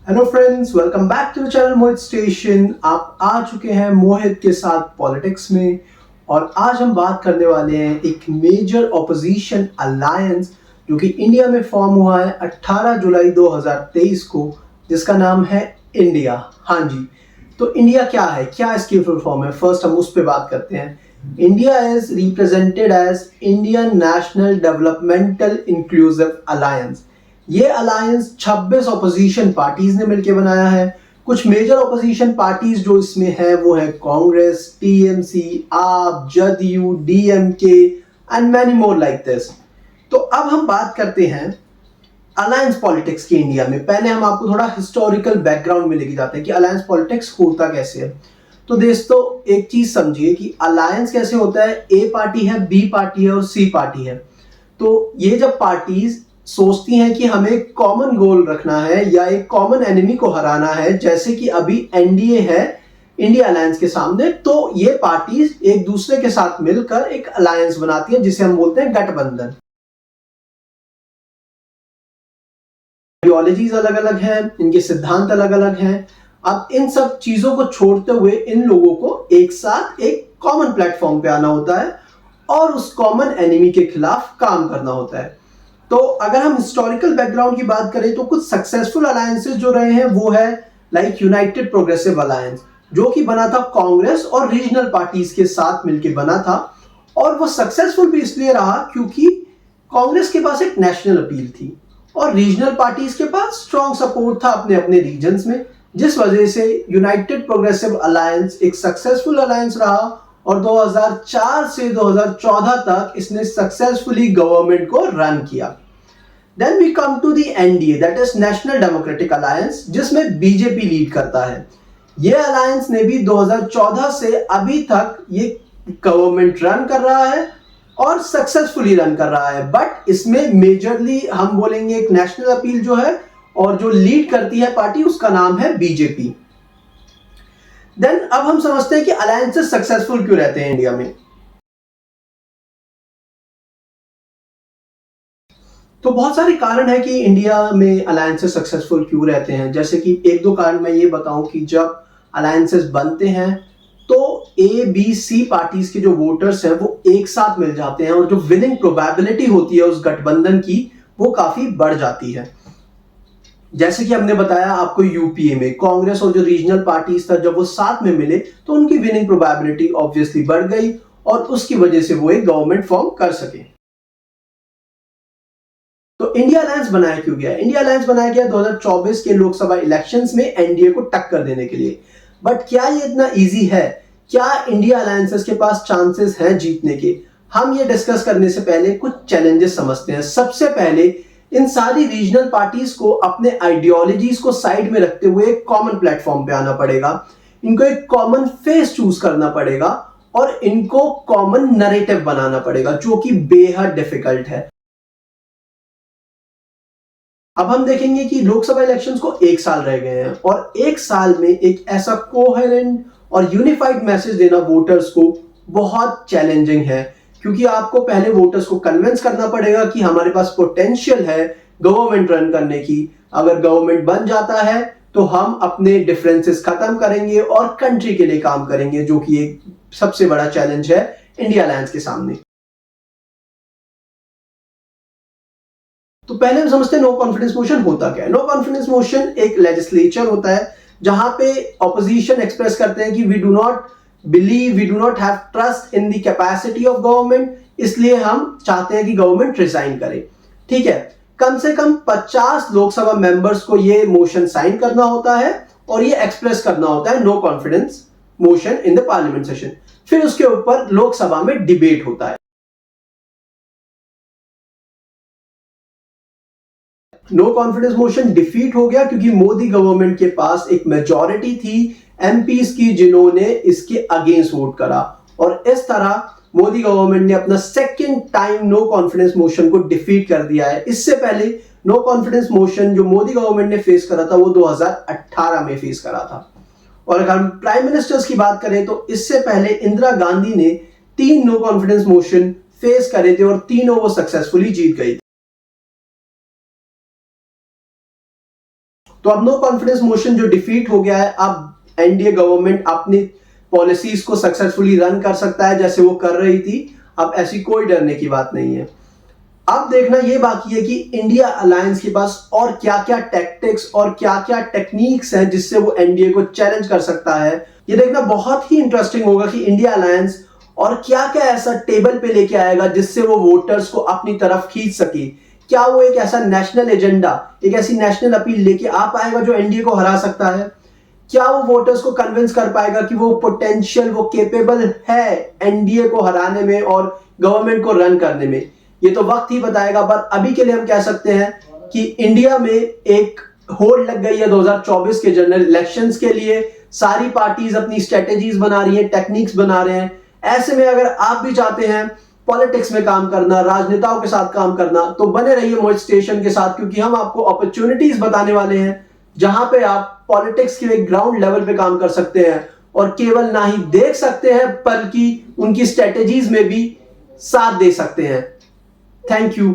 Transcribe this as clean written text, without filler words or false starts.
Hello friends, welcome back to the channel Mohit station. आप आ चुके हैं मोहित के साथ पॉलिटिक्स में। और आज हम बात करने वाले हैं एक मेजर ऑपोजिशन अलायंस जो कि इंडिया में फॉर्म हुआ है 18 जुलाई 2023 को, जिसका नाम है इंडिया। हाँ जी, तो इंडिया क्या है, क्या इसकी फुल फॉर्म है, फर्स्ट हम उस पर बात करते हैं। India is represented as Indian National Developmental Inclusive Alliance. ये अलायंस 26 ऑपोजिशन पार्टीज ने मिलकर बनाया है। कुछ मेजर ऑपोजिशन पार्टीज जो इसमें है वो है कांग्रेस, टीएमसी, आप, JDU, DMK and many more like this. तो अब हम बात करते हैं अलायंस पॉलिटिक्स की इंडिया में। पहले हम आपको थोड़ा हिस्टोरिकल बैकग्राउंड में लेके जाते हैं कि अलायंस पॉलिटिक्स होता कैसे है। तो दोस्तों, एक चीज समझिए कि अलायंस कैसे होता है। ए पार्टी है, बी पार्टी है और सी पार्टी है। तो ये जब पार्टीज सोचती हैं कि हमें कॉमन गोल रखना है या एक कॉमन एनिमी को हराना है, जैसे कि अभी एनडीए है इंडिया अलायंस के सामने, तो ये पार्टीज एक दूसरे के साथ मिलकर एक अलायंस बनाती हैं जिसे हम बोलते हैं गठबंधन। आइडियोलॉजीज अलग अलग हैं, इनके सिद्धांत अलग अलग हैं। अब इन सब चीजों को छोड़ते हुए इन लोगों को एक साथ एक कॉमन प्लेटफॉर्म पे आना होता है और उस कॉमन एनिमी के खिलाफ काम करना होता है। तो अगर हम हिस्टोरिकल बैकग्राउंड की बात करें तो कुछ सक्सेसफुल अलायंसेस जो रहे हैं वो है लाइक यूनाइटेड प्रोग्रेसिव अलायंस, जो कि बना था कांग्रेस और रीजनल पार्टीज के साथ मिलकर बना था। और वो सक्सेसफुल भी इसलिए रहा क्योंकि कांग्रेस के पास एक नेशनल अपील थी और रीजनल पार्टीज के पास स्ट्रॉन्ग सपोर्ट था अपने अपने रीजन्स में, जिस वजह से यूनाइटेड प्रोग्रेसिव अलायंस एक सक्सेसफुल अलायंस रहा। और 2004 से 2014 तक इसने सक्सेसफुली गवर्नमेंट को रन किया। Then we come to the NDA, that is National Democratic Alliance, जिसमें बीजेपी लीड करता है। ये अलायंस ने भी 2014 से अभी तक ये गवर्नमेंट रन कर रहा है और सक्सेसफुली रन कर रहा है। बट इसमें मेजरली हम बोलेंगे एक नेशनल अपील जो है, और जो लीड करती है पार्टी उसका नाम है बीजेपी। देन अब हम समझते हैं कि अलायंसेस सक्सेसफुल क्यों रहते हैं इंडिया में। तो बहुत सारे कारण है कि इंडिया में अलायंसेस सक्सेसफुल क्यों रहते हैं। जैसे कि एक दो कारण मैं ये बताऊं कि जब अलायंसेस बनते हैं तो ए बी सी पार्टीज के जो वोटर्स हैं वो एक साथ मिल जाते हैं और जो विनिंग प्रोबेबिलिटी होती है उस गठबंधन की वो काफी बढ़ जाती है। जैसे कि हमने बताया आपको, यूपीए में कांग्रेस और जो रीजनल पार्टीज था जब वो साथ में मिले तो उनकी विनिंग प्रोबेबिलिटी ऑब्वियसली बढ़ गई और उसकी वजह से वो एक गवर्नमेंट फॉर्म कर सके। तो इंडिया अलायंस बनाया क्यों गया? इंडिया अलायंस बनाया गया 2024 के लोकसभा इलेक्शंस में एनडीए को टक्कर देने के लिए। बट क्या ये इतना इजी है? क्या इंडिया अलायंसेस के पास चांसेस हैं जीतने के? हम ये डिस्कस करने से पहले कुछ चैलेंजेस समझते हैं। सबसे पहले इन सारी रीजनल पार्टीज को अपने आइडियोलॉजीज को साइड में रखते हुए एक कॉमन प्लेटफॉर्म पे आना पड़ेगा। इनको एक कॉमन फेस चूज करना पड़ेगा और इनको कॉमन नरेटिव बनाना पड़ेगा, जो कि बेहद डिफिकल्ट है। अब हम देखेंगे कि लोकसभा इलेक्शंस को एक साल रह गए हैं और एक साल में एक ऐसा कोहेरेंट और यूनिफाइड मैसेज देना वोटर्स को बहुत चैलेंजिंग है, क्योंकि आपको पहले वोटर्स को कन्विंस करना पड़ेगा कि हमारे पास पोटेंशियल है गवर्नमेंट रन करने की। अगर गवर्नमेंट बन जाता है तो हम अपने डिफरेंसेस खत्म करेंगे और कंट्री के लिए काम करेंगे, जो कि एक सबसे बड़ा चैलेंज है इंडिया अलायंस के सामने। तो पहले हम समझते हैं नो कॉन्फिडेंस मोशन होता क्या है। नो कॉन्फिडेंस मोशन एक लेजिस्लेचर होता है जहां पे ऑपोजिशन एक्सप्रेस करते हैं कि we do not believe, we do not have trust in the capacity of government, इसलिए हम चाहते हैं कि गवर्नमेंट रिजाइन करे। ठीक है, कम से कम 50 लोकसभा मेंबर्स को ये मोशन साइन करना होता है और ये एक्सप्रेस करना होता है no confidence motion in the parliament session. फिर उसके ऊपर लोकसभा में डिबेट होता है। नो कॉन्फिडेंस मोशन डिफीट हो गया क्योंकि मोदी गवर्नमेंट के पास एक मेजॉरिटी थी एमपीज की जिन्होंने इसके अगेंस्ट वोट करा, और इस तरह मोदी गवर्नमेंट ने अपना second time no confidence motion को डिफीट कर दिया है। इससे पहले नो कॉन्फिडेंस मोशन जो मोदी गवर्नमेंट ने फेस करा था वो 2018 में फेस करा था। और अगर हम प्राइम मिनिस्टर्स की बात करें तो इससे पहले इंदिरा गांधी ने 3 नो कॉन्फिडेंस मोशन फेस करे थे और तीनों वो सक्सेसफुली जीत गई। तो अब नो कॉन्फिडेंस मोशन जो डिफीट हो गया है, अब एनडीए गवर्नमेंट अपनी पॉलिसीज को सक्सेसफुली रन कर सकता है जैसे वो कर रही थी। अब ऐसी कोई डरने की बात नहीं है। अब देखना ये बाकी है कि इंडिया अलायंस के पास और क्या क्या टैक्टिक्स और क्या क्या टेक्निक्स हैं जिससे वो एनडीए को चैलेंज कर सकता है। ये देखना बहुत ही इंटरेस्टिंग होगा कि इंडिया अलायंस और क्या क्या ऐसा टेबल पे लेके आएगा जिससे वो वोटर्स को अपनी तरफ खींच सके। क्या वो एक ऐसा नेशनल एजेंडा, एक ऐसी नेशनल अपील लेके आ पाएगा जो एनडीए को हरा सकता है? क्या वो वोटर्स को कन्विंस कर पाएगा कि वो पोटेंशियल, वो केपेबल है एनडीए को हराने में और गवर्नमेंट को रन करने में? ये तो वक्त ही बताएगा। पर अभी के लिए हम कह सकते हैं कि इंडिया में एक होड़ लग गई है 2024 के जनरल इलेक्शंस के लिए। सारी पार्टीज अपनी स्ट्रेटेजीज बना रही हैं, टेक्निक्स बना रहे हैं। ऐसे में अगर आप भी चाहते हैं पॉलिटिक्स में काम करना, राजनेताओं के साथ काम करना, तो बने रहिए मोहित स्टेशन के साथ, क्योंकि हम आपको अपॉर्चुनिटीज बताने वाले हैं जहां पे आप पॉलिटिक्स के ग्राउंड लेवल पे काम कर सकते हैं और केवल ना ही देख सकते हैं बल्कि उनकी स्ट्रेटेजीज में भी साथ दे सकते हैं। Thank you.